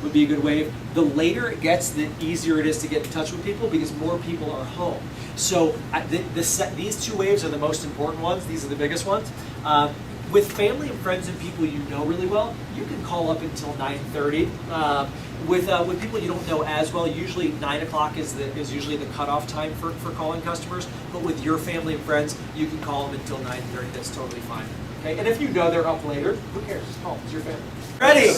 would be a good wave. The later it gets, the easier it is to get in touch with people because more people are home. So these 2 waves are the most important ones. These are the biggest ones. With family and friends and people you know really well, you can call up until 9:30. With people you don't know as well, usually 9 o'clock is usually the cutoff time for calling customers. But with your family and friends, you can call them until 9:30. That's totally fine. Okay? And if you know they're up later, who cares? Just call them. It's your family. Ready?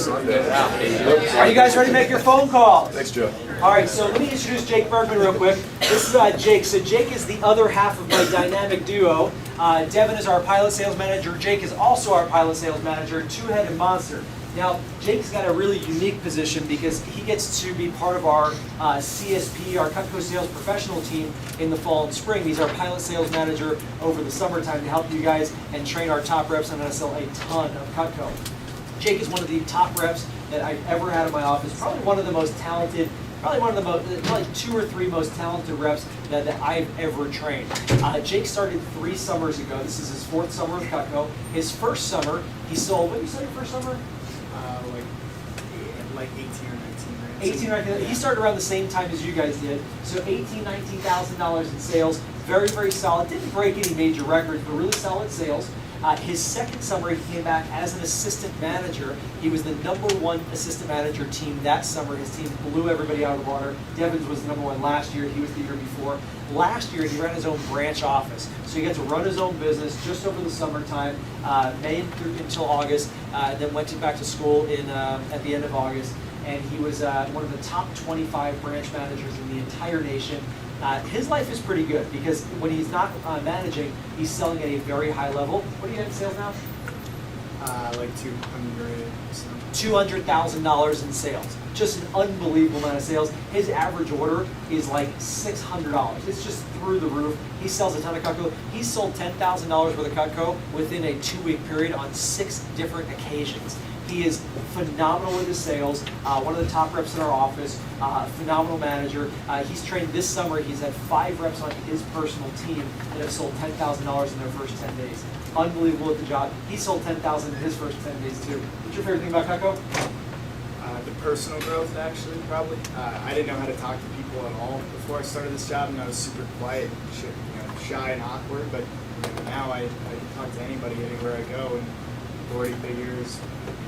Are you guys ready to make your phone calls? Thanks, Joe. All right, so let me introduce Jake Bergman real quick. This is Jake. So Jake is the other half of my dynamic duo. Devin is our pilot sales manager. Jake is also our pilot sales manager, two-headed monster. Now, Jake's got a really unique position because he gets to be part of our CSP, our Cutco sales professional team in the fall and spring. He's our pilot sales manager over the summertime to help you guys and train our top reps on how to sell a ton of Cutco. Jake is one of the top reps that I've ever had in my office, probably one of the most talented, probably 2 or 3 most talented reps that I've ever trained. Jake started 3 summers ago. This is his 4th summer with Cutco. His first summer, he sold, what did you say your first summer? Like 18 or 19, right? 18 or 19. He started around the same time as you guys did. So $19,000 in sales. Very, very solid. Didn't break any major records, but really solid sales. His second summer, he came back as an assistant manager. He was the #1 assistant manager team that summer. His team blew everybody out of the water. Devins was the #1 last year. He was the year before. Last year, he ran his own branch office. So he got to run his own business just over the summertime, May until August, then went back to school at the end of August. And he was one of the top 25 branch managers in the entire nation. His life is pretty good because when he's not managing, he's selling at a very high level. What do you have in sales now? Like 200. $200,000 in sales. Just an unbelievable amount of sales. His average order is like $600. It's just through the roof. He sells a ton of Cutco. He's sold $10,000 worth of Cutco within a 2-week period on 6 different occasions. He is phenomenal with his sales, one of the top reps in our office, phenomenal manager. He's trained this summer. He's had 5 reps on his personal team that have sold $10,000 in their first 10 days. Unbelievable at the job. He sold $10,000 in his first 10 days too. What's your favorite thing about Cutco? The personal growth, actually, probably. I didn't know how to talk to people at all before I started this job, and I was super quiet, shy and awkward. But now I can talk to anybody anywhere I go, and authority figures,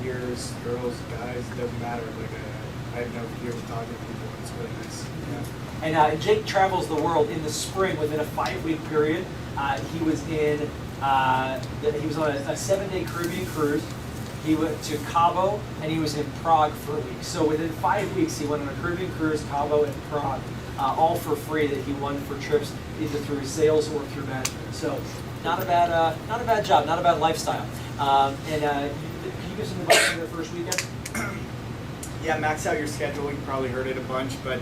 peers, girls, guys, it doesn't matter. Like I have no fear of talking to people. It's really nice. Yeah. And Jake travels the world in the spring within a 5-week period. He was on a 7-day Caribbean cruise. He went to Cabo and he was in Prague for a week. So within 5 weeks, he went on a Caribbean cruise, Cabo and Prague, all for free that he won for trips either through sales or through management. So not a bad job, not a bad lifestyle. Can you give some advice for your first weekend? Yeah, max out your schedule. You probably heard it a bunch, but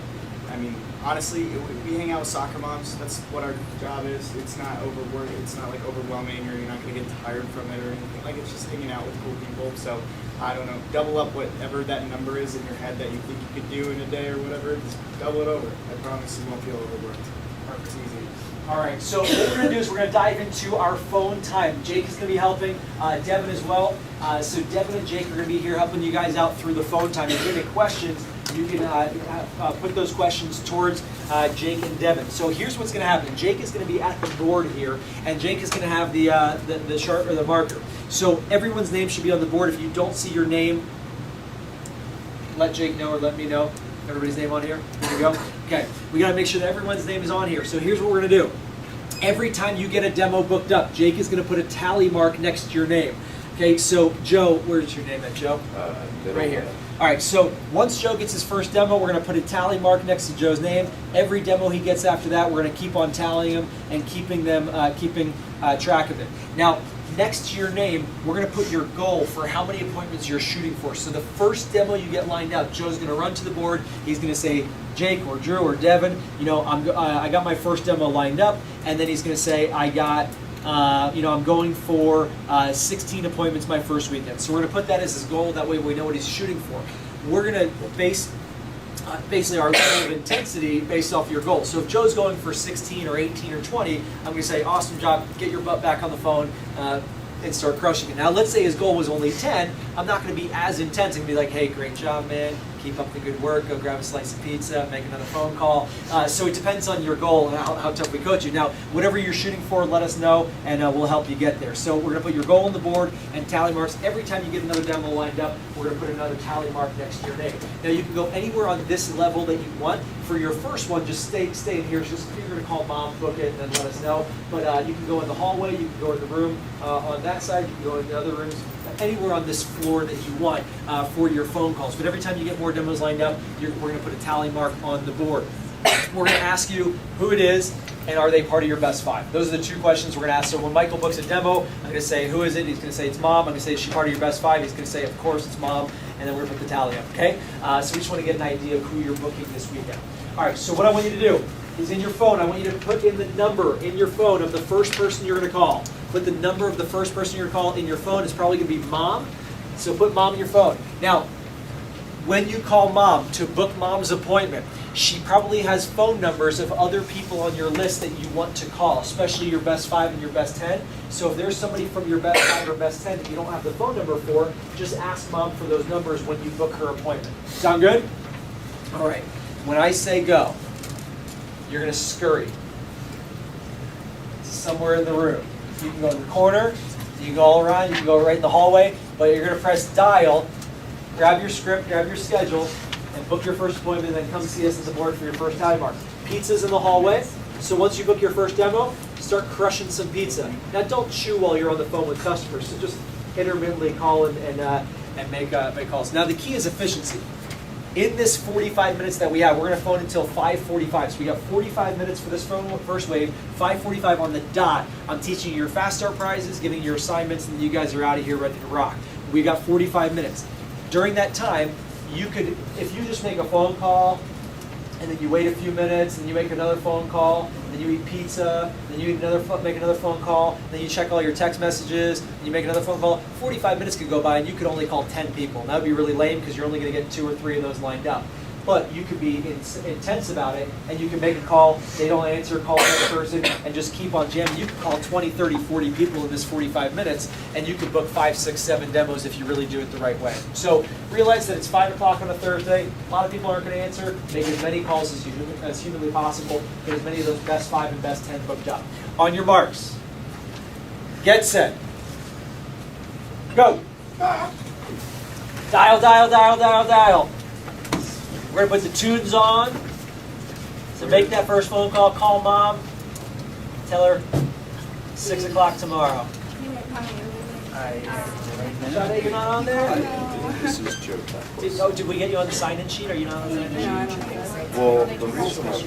I mean, honestly, we hang out with soccer moms. That's what our job is. It's not overwork. It's not like overwhelming, or you're not going to get tired from it or anything. Like, it's just hanging out with cool people. So I don't know. Double up whatever that number is in your head that you think you could do in a day or whatever. Just double it over. I promise you won't feel overworked. It's easy. All right, so what we're going to do is we're going to dive into our phone time. Jake is going to be helping, Devin as well. So Devin and Jake are going to be here helping you guys out through the phone time. If you have any questions, you can put those questions towards Jake and Devin. So here's what's going to happen. Jake is going to be at the board here, and Jake is going to have the chart or the marker. So everyone's name should be on the board. If you don't see your name, let Jake know or let me know. Everybody's name on here? Here we go. Okay, we got to make sure that everyone's name is on here. So here's what we're going to do. Every time you get a demo booked up, Jake is going to put a tally mark next to your name. Okay, so Joe, where's your name at, Joe? Right here. All right, so once Joe gets his first demo, we're going to put a tally mark next to Joe's name. Every demo he gets after that, we're going to keep on tallying them and keeping track of it. Now, next to your name, we're going to put your goal for how many appointments you're shooting for. So the first demo you get lined up, Joe's going to run to the board. He's going to say, Jake or Drew or Devin, I got my first demo lined up, and then he's going to say, I'm going for 16 appointments my first weekend. So we're going to put that as his goal. That way we know what he's shooting for. We're going to base basically our level of intensity based off your goal. So if Joe's going for 16 or 18 or 20, I'm going to say, awesome job, get your butt back on the phone and start crushing it. Now let's say his goal was only 10, I'm not going to be as intense and be like, hey, great job, man. Keep up the good work. Go grab a slice of pizza. Make another phone call. So it depends on your goal and how tough we coach you. Now, whatever you're shooting for, let us know, and we'll help you get there. So we're going to put your goal on the board and tally marks. Every time you get another demo lined up, we're going to put another tally mark next to your name. Now, you can go anywhere on this level that you want. For your first one, just stay in here. Just you're going to call mom, book it, and then let us know. But you can go in the hallway. You can go in the room on that side. You can go in the other rooms. Anywhere on this floor that you want for your phone calls. But every time you get more demos lined up, we're going to put a tally mark on the board. We're going to ask you who it is and are they part of your best 5. Those are the 2 questions we're going to ask. So when Michael books a demo, I'm going to say, who is it? He's going to say, it's mom. I'm going to say, is she part of your best 5? He's going to say, of course, it's mom. And then we're going to put the tally up, okay? So we just want to get an idea of who you're booking this weekend. All right, so what I want you to do is in your phone, I want you to put in the number in your phone of the first person you're going to call. Put the number of the first person you're going to call in your phone. It's probably going to be mom. So put mom in your phone. Now, when you call mom to book mom's appointment, she probably has phone numbers of other people on your list that you want to call, especially your best 5 and your best 10. So if there's somebody from your best 5 or best 10 that you don't have the phone number for, just ask mom for those numbers when you book her appointment. Sound good? All right. When I say go, you're going to scurry somewhere in the room. You can go in the corner, you can go all around, you can go right in the hallway, but you're going to press dial, grab your script, grab your schedule, and book your first appointment, and then come see us at the board for your first tally mark. Pizza's in the hallway, so once you book your first demo, start crushing some pizza. Now don't chew while you're on the phone with customers, so just intermittently call and make calls. Now the key is efficiency. In this 45 minutes that we have, we're going to phone until 5:45. So we got 45 minutes for this first wave, 5:45 on the dot. I'm teaching you your fast start prizes, giving you your assignments, and you guys are out of here ready to rock. We got 45 minutes. During that time, you could, if you just make a phone call, and then you wait a few minutes, and you make another phone call, then you eat pizza, then you make another phone call, then you check all your text messages, and you make another phone call. 45 minutes could go by, and you could only call 10 people. And that would be really lame because you're only going to get 2 or 3 of those lined up. But you could be intense about it, and you can make a call, they don't answer, call another person, and just keep on jamming. You can call 20, 30, 40 people in this 45 minutes, and you can book 5, 6, 7 demos if you really do it the right way. So realize that it's 5 o'clock on a Thursday. A lot of people aren't going to answer. Make as many calls as humanly possible. Get as many of those best 5 and best 10 booked up. On your marks. Get set. Go. Dial, dial, dial, dial, dial. We're going to put the tunes on. So make that first phone call. Call mom. Tell her 6 o'clock tomorrow. Sade, you're not on there? This is Joe Tackles. Did we get you on the sign-in sheet? Are you not on the sign-in sheet? Well, the reason is